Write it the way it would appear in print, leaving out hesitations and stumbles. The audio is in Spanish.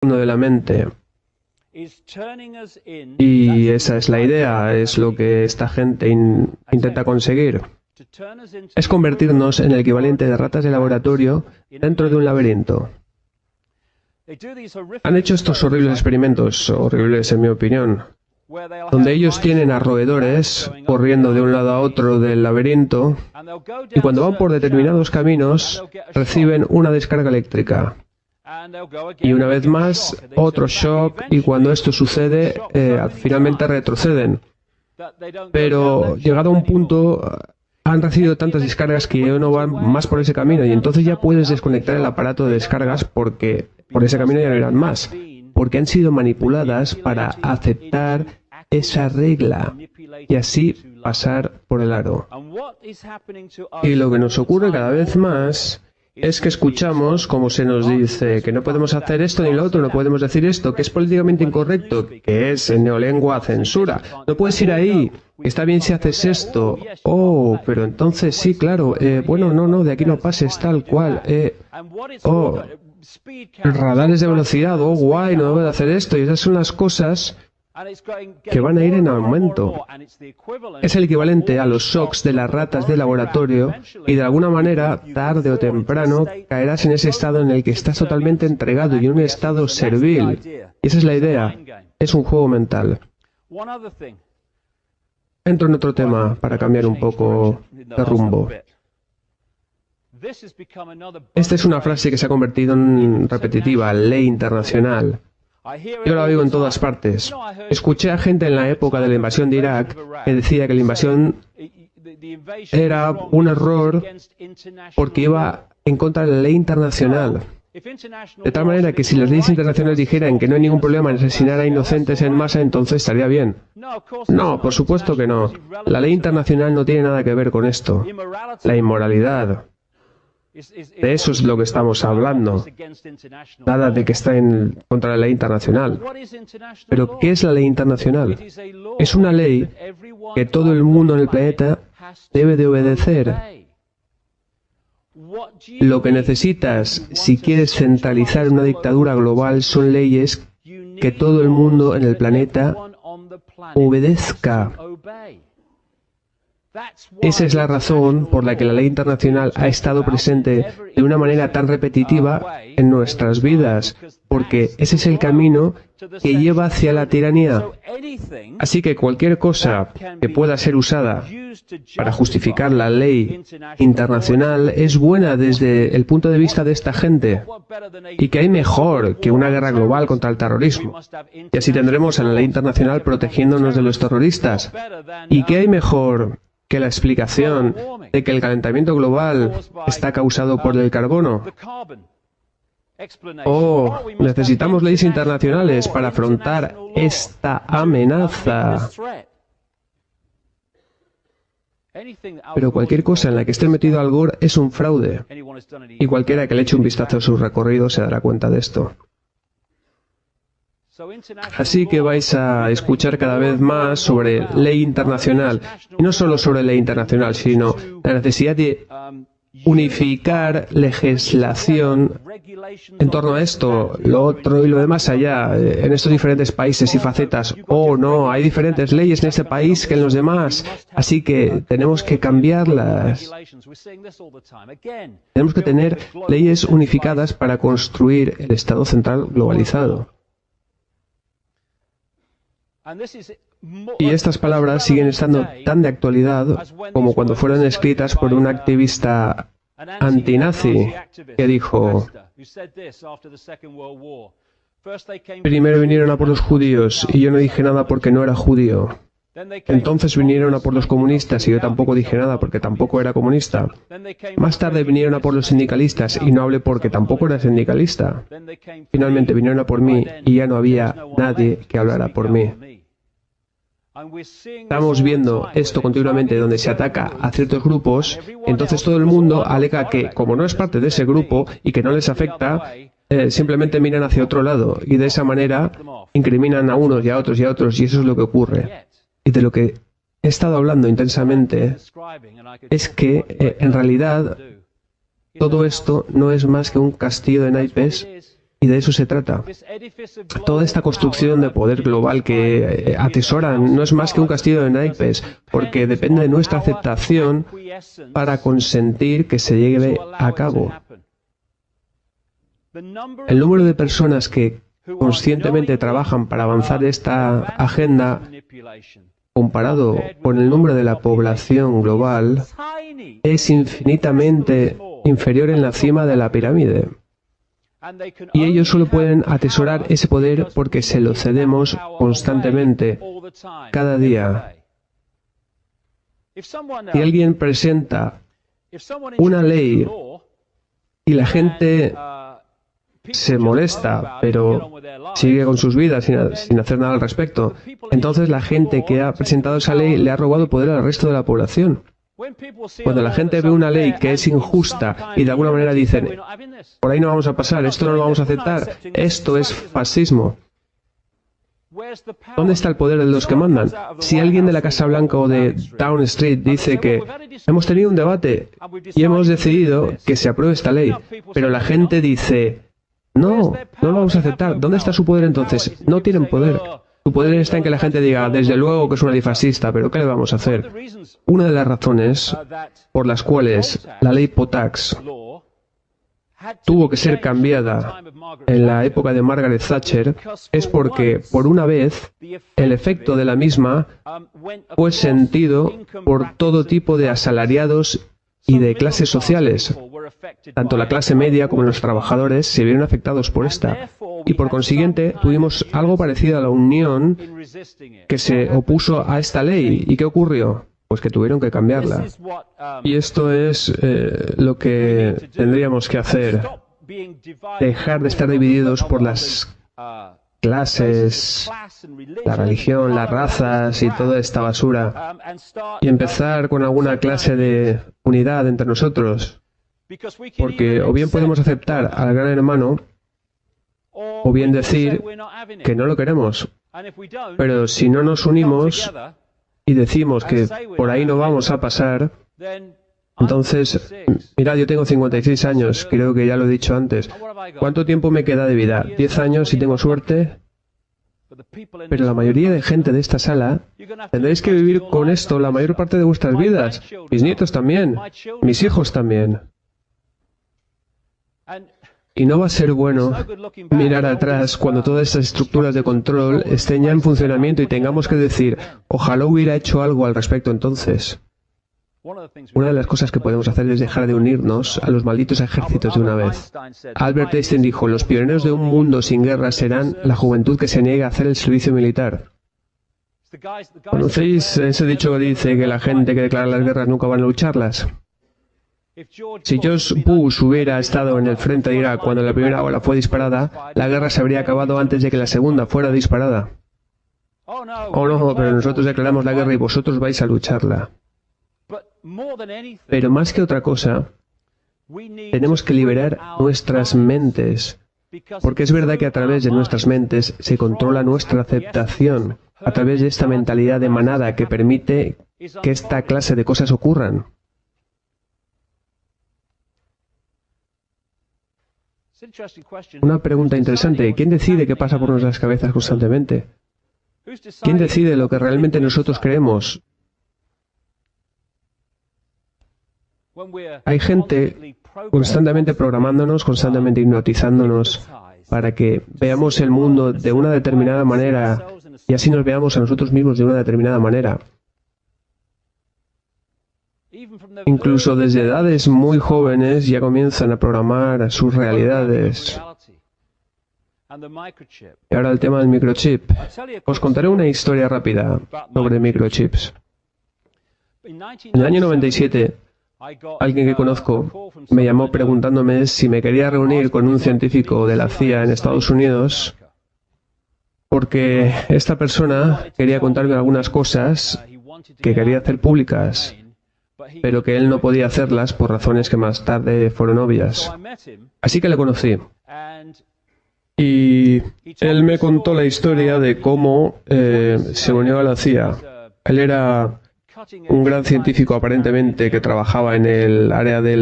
de la mente. Y esa es la idea, es lo que esta gente intenta conseguir. Es convertirnos en el equivalente de ratas de laboratorio dentro de un laberinto. Han hecho estos horribles experimentos, horribles en mi opinión, donde ellos tienen a roedores corriendo de un lado a otro del laberinto y cuando van por determinados caminos reciben una descarga eléctrica. Y una vez más, otro shock, y cuando esto sucede, finalmente retroceden. Pero llegado a un punto, han recibido tantas descargas que ya no van más por ese camino, y entonces ya puedes desconectar el aparato de descargas porque por ese camino ya no irán más, porque han sido manipuladas para aceptar esa regla y así pasar por el aro. Y lo que nos ocurre cada vez más es que escuchamos como se nos dice que no podemos hacer esto ni lo otro, no podemos decir esto, que es políticamente incorrecto, que es en neolengua censura. No puedes ir ahí, está bien si haces esto. Oh, pero entonces sí, claro, bueno, no, de aquí no pases tal cual. Radares de velocidad, oh, guay, no debo de hacer esto. Y esas son las cosas que van a ir en aumento. Es el equivalente a los shocks de las ratas de laboratorio y de alguna manera, tarde o temprano, caerás en ese estado en el que estás totalmente entregado y en un estado servil. Y esa es la idea. Es un juego mental. Entro en otro tema para cambiar un poco de rumbo. Esta es una frase que se ha convertido en repetitiva, ley internacional. Yo la oigo en todas partes. Escuché a gente en la época de la invasión de Irak que decía que la invasión era un error porque iba en contra de la ley internacional. De tal manera que si las leyes internacionales dijeran que no hay ningún problema en asesinar a inocentes en masa, entonces estaría bien. No, por supuesto que no. La ley internacional no tiene nada que ver con esto. La inmoralidad. De eso es lo que estamos hablando. Nada de que está en contra de la ley internacional. Pero, ¿qué es la ley internacional? Es una ley que todo el mundo en el planeta debe de obedecer. Lo que necesitas, si quieres centralizar una dictadura global, son leyes que todo el mundo en el planeta obedezca. Esa es la razón por la que la ley internacional ha estado presente de una manera tan repetitiva en nuestras vidas, porque ese es el camino que lleva hacia la tiranía. Así que cualquier cosa que pueda ser usada para justificar la ley internacional es buena desde el punto de vista de esta gente. ¿Y qué hay mejor que una guerra global contra el terrorismo? Y así tendremos a la ley internacional protegiéndonos de los terroristas. ¿Y qué hay mejor que la explicación de que el calentamiento global está causado por el carbono? Oh, necesitamos leyes internacionales para afrontar esta amenaza. Pero cualquier cosa en la que esté metido Al Gore es un fraude. Y cualquiera que le eche un vistazo a su recorrido se dará cuenta de esto. Así que vais a escuchar cada vez más sobre ley internacional. Y no solo sobre ley internacional, sino la necesidad de unificar legislación en torno a esto, lo otro y lo demás allá, en estos diferentes países y facetas. Oh, no, hay diferentes leyes en este país que en los demás, así que tenemos que cambiarlas. Tenemos que tener leyes unificadas para construir el Estado central globalizado. Y estas palabras siguen estando tan de actualidad como cuando fueron escritas por un activista antinazi que dijo: primero vinieron a por los judíos y yo no dije nada porque no era judío. Entonces vinieron a por los comunistas y yo tampoco dije nada porque tampoco era comunista. Más tarde vinieron a por los sindicalistas y no hablé porque tampoco era sindicalista. Finalmente vinieron a por mí y ya no había nadie que hablara por mí. Estamos viendo esto continuamente donde se ataca a ciertos grupos, entonces todo el mundo alega que como no es parte de ese grupo y que no les afecta, simplemente miran hacia otro lado y de esa manera incriminan a unos y a otros y a otros y eso es lo que ocurre. Y de lo que he estado hablando intensamente es que en realidad todo esto no es más que un castillo de naipes Y de eso se trata. Toda esta construcción de poder global que atesoran no es más que un castillo de naipes, porque depende de nuestra aceptación para consentir que se lleve a cabo. El número de personas que conscientemente trabajan para avanzar esta agenda, comparado con el número de la población global, es infinitamente inferior en la cima de la pirámide. Y ellos solo pueden atesorar ese poder porque se lo cedemos constantemente, cada día. Si alguien presenta una ley y la gente se molesta, pero sigue con sus vidas sin hacer nada al respecto, entonces la gente que ha presentado esa ley le ha robado poder al resto de la población. Cuando la gente ve una ley que es injusta y de alguna manera dicen, por ahí no vamos a pasar, esto no lo vamos a aceptar, esto es fascismo. ¿Dónde está el poder de los que mandan? Si alguien de la Casa Blanca o de Downing Street dice que hemos tenido un debate y hemos decidido que se apruebe esta ley, pero la gente dice, no, no lo vamos a aceptar, ¿dónde está su poder entonces? No tienen poder. Su poder está en que la gente diga, desde luego que es una ley fascista, pero ¿qué le vamos a hacer? Una de las razones por las cuales la ley Potax tuvo que ser cambiada en la época de Margaret Thatcher es porque, por una vez, el efecto de la misma fue sentido por todo tipo de asalariados y de clases sociales. Tanto la clase media como los trabajadores se vieron afectados por esta. Y por consiguiente tuvimos algo parecido a la Unión que se opuso a esta ley. ¿Y qué ocurrió? Pues que tuvieron que cambiarla. Y esto es lo que tendríamos que hacer. Dejar de estar divididos por las clases, la religión, las razas y toda esta basura. Y empezar con alguna clase de unidad entre nosotros. Porque o bien podemos aceptar al gran hermano, o bien decir que no lo queremos. Pero si no nos unimos y decimos que por ahí no vamos a pasar, entonces, mirad, yo tengo 56 años, creo que ya lo he dicho antes. ¿Cuánto tiempo me queda de vida? ¿10 años si tengo suerte? Pero la mayoría de gente de esta sala tendréis que vivir con esto la mayor parte de vuestras vidas. Mis nietos también, mis hijos también. Y no va a ser bueno mirar atrás cuando todas estas estructuras de control estén ya en funcionamiento y tengamos que decir, ojalá hubiera hecho algo al respecto entonces. Una de las cosas que podemos hacer es dejar de unirnos a los malditos ejércitos de una vez. Albert Einstein dijo, los pioneros de un mundo sin guerra serán la juventud que se niegue a hacer el servicio militar. ¿Conocéis ese dicho que dice que la gente que declara las guerras nunca van a lucharlas? Si George Bush hubiera estado en el frente de Irak cuando la primera bala fue disparada, la guerra se habría acabado antes de que la segunda fuera disparada. Oh no, pero nosotros declaramos la guerra y vosotros vais a lucharla. Pero más que otra cosa, tenemos que liberar nuestras mentes, porque es verdad que a través de nuestras mentes se controla nuestra aceptación, a través de esta mentalidad de manada que permite que esta clase de cosas ocurran. Una pregunta interesante. ¿Quién decide qué pasa por nuestras cabezas constantemente? ¿Quién decide lo que realmente nosotros creemos? Hay gente constantemente programándonos, constantemente hipnotizándonos para que veamos el mundo de una determinada manera y así nos veamos a nosotros mismos de una determinada manera. Incluso desde edades muy jóvenes ya comienzan a programar sus realidades. Y ahora el tema del microchip. Os contaré una historia rápida sobre microchips. En el año 97, alguien que conozco me llamó preguntándome si me quería reunir con un científico de la CIA en Estados Unidos porque esta persona quería contarme algunas cosas que quería hacer públicas, pero que él no podía hacerlas por razones que más tarde fueron obvias. Así que le conocí. Y él me contó la historia de cómo se unió a la CIA. Él era un gran científico aparentemente que trabajaba en el área del